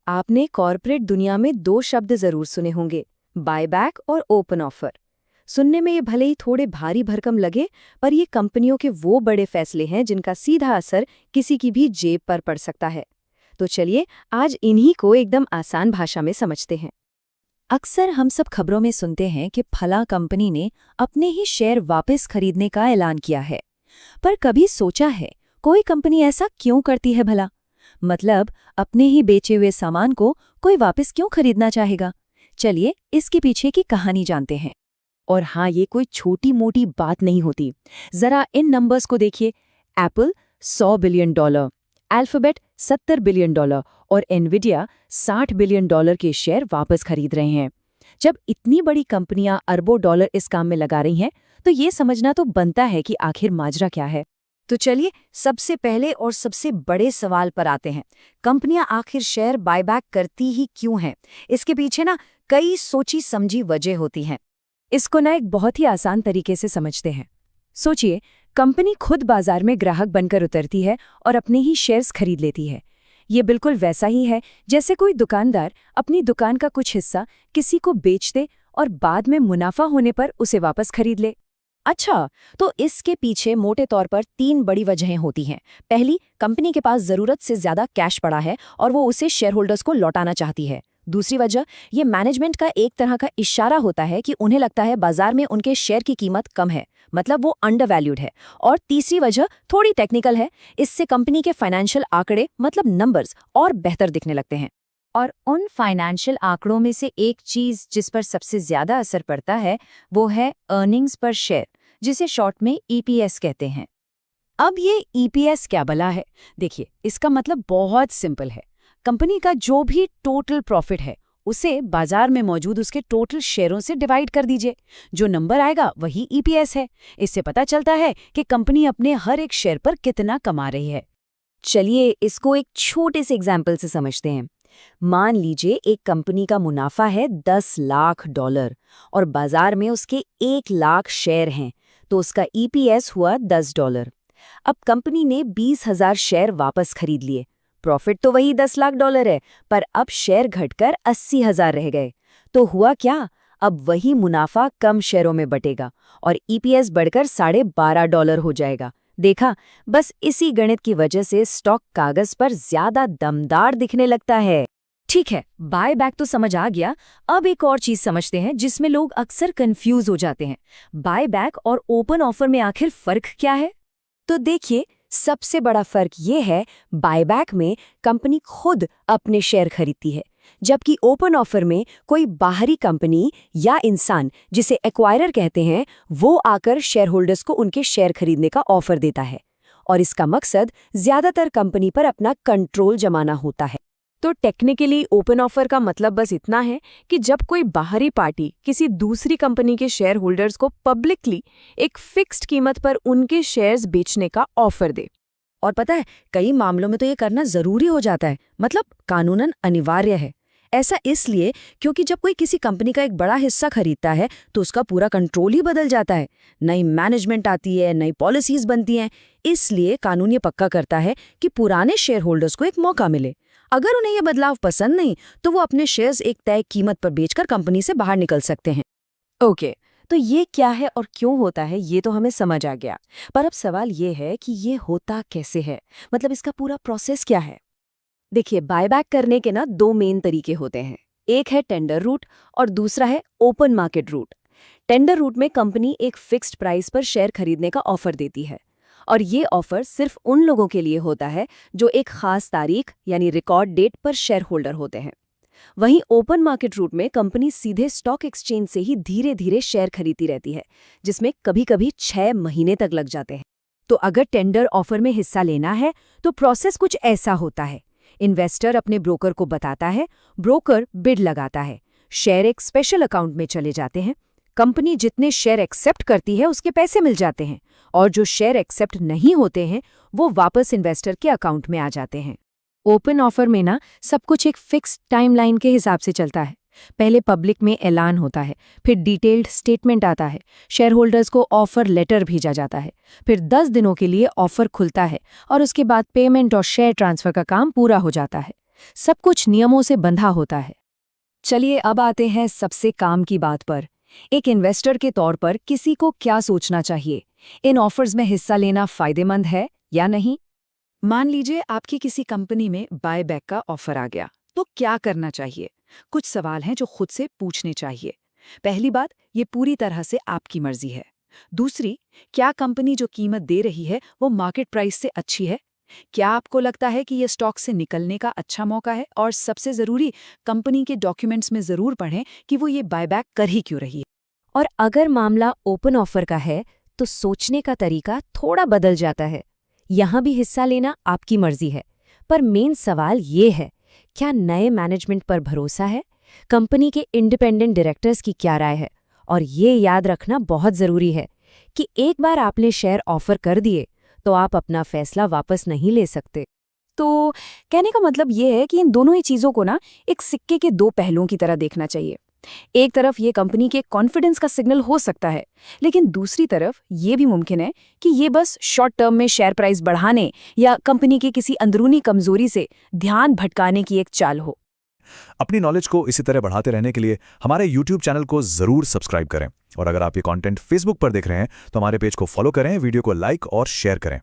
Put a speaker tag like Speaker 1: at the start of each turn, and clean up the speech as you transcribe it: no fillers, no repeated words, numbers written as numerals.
Speaker 1: आपने कॉर्पोरेट दुनिया में दो शब्द जरूर सुने होंगे, बायबैक और ओपन ऑफर। सुनने में ये भले ही थोड़े भारी भरकम लगे, पर ये कंपनियों के वो बड़े फैसले हैं जिनका सीधा असर किसी की भी जेब पर पड़ सकता है। तो चलिए आज इन्हीं को एकदम आसान भाषा में समझते हैं। अक्सर हम सब खबरों में सुनते हैं कि फला कंपनी ने अपने ही शेयर वापस खरीदने का ऐलान किया है। पर कभी सोचा है कोई कंपनी ऐसा क्यों करती है भला? मतलब अपने ही बेचे हुए सामान को कोई वापस क्यों खरीदना चाहेगा? चलिए इसके पीछे की कहानी जानते हैं। और हाँ, ये कोई छोटी मोटी बात नहीं होती। जरा इन नंबर्स को देखिए। एप्पल $100 बिलियन, अल्फाबेट $70 बिलियन और एनविडिया $60 बिलियन के शेयर वापस खरीद रहे हैं। जब इतनी बड़ी कंपनियां अरबों डॉलर इस काम में लगा रही हैं, तो ये समझना तो बनता है कि आखिर माजरा क्या है। तो चलिए सबसे पहले और सबसे बड़े सवाल पर आते हैं। कंपनियां आखिर शेयर बायबैक करती ही क्यों हैं? इसके पीछे ना कई सोची समझी वजह होती हैं। इसको ना एक बहुत ही आसान तरीके से समझते हैं। सोचिए, कंपनी खुद बाजार में ग्राहक बनकर उतरती है और अपने ही शेयर्स खरीद लेती है। ये बिल्कुल वैसा ही है जैसे कोई दुकानदार अपनी दुकान का कुछ हिस्सा किसी को बेच दे और बाद में मुनाफा होने पर उसे वापस खरीद ले। अच्छा, तो इसके पीछे मोटे तौर पर 3 बड़ी वजहें होती हैं। पहली, कंपनी के पास जरूरत से ज्यादा कैश पड़ा है और वो उसे शेयर होल्डर्स को लौटाना चाहती है। दूसरी वजह, ये मैनेजमेंट का एक तरह का इशारा होता है कि उन्हें लगता है बाजार में उनके शेयर की कीमत कम है, मतलब वो अंडरवैल्यूड है। और तीसरी वजह थोड़ी टेक्निकल है, इससे कंपनी के फाइनेंशियल आंकड़े मतलब नंबर्स और बेहतर दिखने लगते हैं। और उन फाइनेंशियल आंकड़ों में से एक चीज जिस पर सबसे ज्यादा असर पड़ता है वो है अर्निंग्स पर शेयर, जिसे शॉर्ट में ईपीएस कहते हैं। अब ये ईपीएस क्या भला है? देखिए, इसका मतलब बहुत सिंपल है। कंपनी का जो भी टोटल प्रॉफिट है उसे बाजार में मौजूद उसके टोटल शेयरों से डिवाइड कर दीजिए। जो नंबर आएगा वही ईपीएस है। इससे पता चलता है कि कंपनी अपने हर एक शेयर पर कितना कमा रही है। चलिए इसको एक छोटे से एग्जाम्पल से समझते हैं। मान लीजिए एक कंपनी का मुनाफा है $10 लाख और बाजार में उसके 1 लाख शेयर हैं, तो उसका ईपीएस हुआ $10। अब कंपनी ने 20,000 शेयर वापस खरीद लिए। प्रॉफिट तो वही $10 लाख है, पर अब शेयर घटकर 80,000 रह गए। तो हुआ क्या? अब वही मुनाफा कम शेयरों में बटेगा और ईपीएस बढ़कर $12.5 हो जाएगा। देखा, बस इसी गणित की वजह से स्टॉक कागज पर ज्यादा दमदार दिखने लगता है। ठीक है, बाय बैक तो समझ आ गया। अब एक और चीज समझते हैं जिसमें लोग अक्सर कंफ्यूज हो जाते हैं। बाय बैक और ओपन ऑफर में आखिर फर्क क्या है? तो देखिए, सबसे बड़ा फर्क ये है, बायबैक में कंपनी खुद अपने शेयर खरीदती है, जबकि ओपन ऑफर में कोई बाहरी कंपनी या इंसान, जिसे एक्वायरर कहते हैं, वो आकर शेयर होल्डर्स को उनके शेयर खरीदने का ऑफर देता है। और इसका मकसद ज्यादातर कंपनी पर अपना कंट्रोल जमाना होता है। तो टेक्निकली ओपन ऑफर का मतलब बस इतना है कि जब कोई बाहरी पार्टी किसी दूसरी कंपनी के शेयर होल्डर्स को पब्लिकली एक फिक्स्ड कीमत पर उनके शेयर्स बेचने का ऑफर दे। और पता है, कई मामलों में तो ये करना जरूरी हो जाता है, मतलब कानूनन अनिवार्य है। ऐसा इसलिए क्योंकि जब कोई किसी कंपनी का एक बड़ा हिस्सा खरीदता है तो उसका पूरा कंट्रोल ही बदल जाता है। नई मैनेजमेंट आती है, नई पॉलिसीज बनती हैं। इसलिए कानून ये पक्का करता है कि पुराने शेयर होल्डर्स को एक मौका मिले। अगर उन्हें यह बदलाव पसंद नहीं तो वो अपने शेयर्स एक तय कीमत पर बेचकर कंपनी से बाहर निकल सकते हैं। ओके, तो ये क्या है और क्यों होता है ये तो हमें समझ आ गया। पर अब सवाल ये है कि ये होता कैसे है, मतलब इसका पूरा प्रोसेस क्या है? देखिए, बायबैक करने के ना 2 मेन तरीके होते हैं। एक है टेंडर रूट और दूसरा है open market route. Tender route में कंपनी एक फिक्स्ड प्राइस पर शेयर खरीदने का ऑफर देती है और ये ऑफर सिर्फ उन लोगों के लिए होता है जो एक खास तारीख यानी रिकॉर्ड डेट पर शेयर होल्डर होते हैं। वहीं ओपन मार्केट रूट में कंपनी सीधे स्टॉक एक्सचेंज से ही धीरे धीरे शेयर खरीदती रहती है, जिसमें कभी-कभी 6 महीने तक लग जाते हैं। तो अगर टेंडर ऑफर में हिस्सा लेना है तो प्रोसेस कुछ ऐसा होता है। इन्वेस्टर अपने ब्रोकर को बताता है, ब्रोकर बिड लगाता है, शेयर एक स्पेशल अकाउंट में चले जाते हैं। कंपनी जितने शेयर एक्सेप्ट करती है उसके पैसे मिल जाते हैं और जो शेयर एक्सेप्ट नहीं होते हैं वो वापस इन्वेस्टर के अकाउंट में आ जाते हैं। ओपन ऑफर में ना सब कुछ एक फिक्स टाइमलाइन के हिसाब से चलता है। पहले पब्लिक में ऐलान होता है, फिर डिटेल्ड स्टेटमेंट आता है, शेयर होल्डर्स को ऑफर लेटर भेजा जाता है, फिर 10 दिनों के लिए ऑफर खुलता है और उसके बाद पेमेंट और शेयर ट्रांसफर का काम पूरा हो जाता है। सब कुछ नियमों से बंधा होता है। चलिए अब आते हैं सबसे काम की बात पर। एक इन्वेस्टर के तौर पर किसी को क्या सोचना चाहिए? इन ऑफर्स में हिस्सा लेना फायदेमंद है या नहीं? मान लीजिए आपकी किसी कंपनी में बायबैक का ऑफर आ गया, तो क्या करना चाहिए? कुछ सवाल हैं जो खुद से पूछने चाहिए। पहली बात, ये पूरी तरह से आपकी मर्जी है। दूसरी, क्या कंपनी जो कीमत दे रही है वो मार्केट प्राइस से अच्छी है? क्या आपको लगता है कि ये स्टॉक से निकलने का अच्छा मौका है? और सबसे ज़रूरी, कंपनी के डॉक्यूमेंट्स में ज़रूर पढ़ें कि वो ये बायबैक कर ही क्यों रही है। और अगर मामला ओपन ऑफर का है, तो सोचने का तरीका थोड़ा बदल जाता है। यहाँ भी हिस्सा लेना आपकी मर्जी है, पर मेन सवाल ये है, क्या नए मैनेजमेंट पर भरोसा है? कंपनी के इंडिपेंडेंट डायरेक्टर्स की क्या राय है? और ये याद रखना बहुत ज़रूरी है कि एक बार आपने शेयर ऑफर कर दिए, तो आप अपना फैसला वापस नहीं ले सकते। तो कहने का मतलब ये है कि इन दोनों ही चीज़ों को ना एक सिक्के के दो पहलुओं की तरह देखना चाहिए। एक तरफ ये कंपनी के कॉन्फिडेंस का सिग्नल हो सकता है, लेकिन दूसरी तरफ ये भी मुमकिन है कि ये बस शॉर्ट टर्म में शेयर प्राइस बढ़ाने या कंपनी के किसी अंदरूनी कमजोरी से ध्यान भटकाने की एक चाल हो।
Speaker 2: अपनी नॉलेज को इसी तरह बढ़ाते रहने के लिए हमारे YouTube चैनल को ज़रूर सब्सक्राइब करें। और अगर आप ये कंटेंट Facebook पर देख रहे हैं तो हमारे पेज को फॉलो करें, वीडियो को लाइक और शेयर करें।